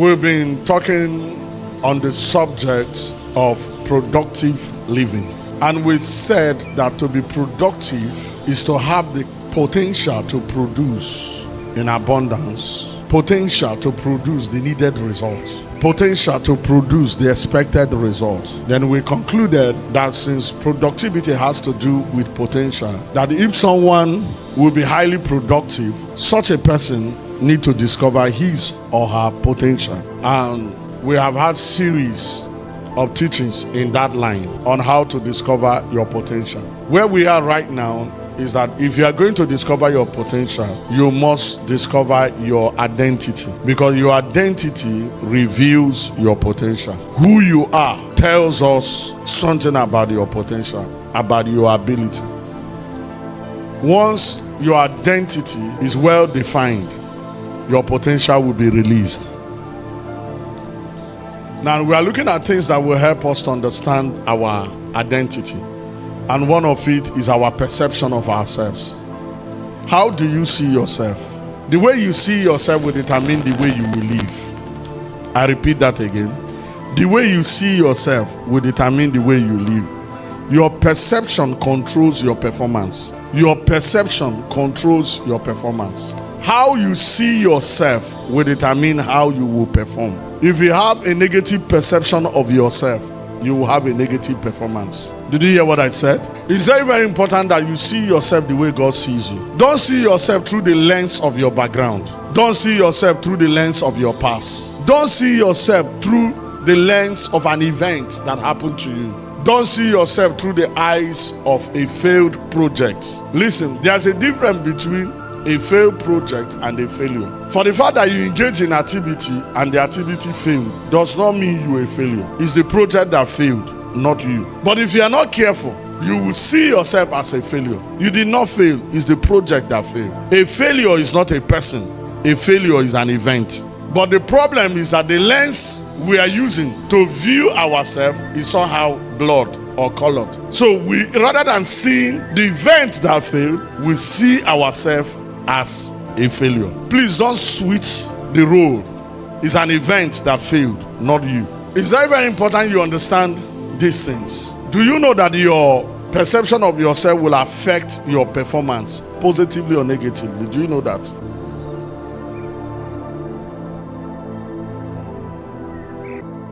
We've been talking on the subject of productive living. And we said that to be productive is to have the potential to produce in abundance, potential to produce the needed results, potential to produce the expected results. Then we concluded that since productivity has to do with potential, that if someone will be highly productive, such a person needs to discover his or her potential. And we have had series of teachings in that line on how to discover your potential. Where we are right now is that if you are going to discover your potential, you must discover your identity, because your identity reveals your potential. Who you are tells us something about your potential, about your ability. Once your identity is well defined, your potential will be released. Now we are looking at things that will help us to understand our identity. And one of it is our perception of ourselves. How do you see yourself? The way you see yourself will determine the way you will live. I repeat that again. The way you see yourself will determine the way you live. Your perception controls your performance. Your perception controls your performance. How you see yourself will determine how you will perform. If you have a negative perception of yourself, you will have a negative performance. Did you hear what I said? It's very, very important that you see yourself the way God sees you. Don't see yourself through the lens of your background. Don't see yourself through the lens of your past. Don't see yourself through the lens of an event that happened to you. Don't see yourself through the eyes of a failed project. Listen, there's a difference between a failed project and a failure. For the fact that you engage in activity and the activity failed does not mean you're a failure. It's the project that failed, not you. But if you are not careful, you will see yourself as a failure. You did not fail, it's the project that failed. A failure is not a person, a failure is an event. But the problem is that the lens we are using to view ourselves is somehow blurred or colored. So we, rather than seeing the event that failed, we see ourselves as a failure. Please don't switch the role. It's an event that failed, not you. It's very, very important you understand these things. Do you know that your perception of yourself will affect your performance positively or negatively? Do you know that?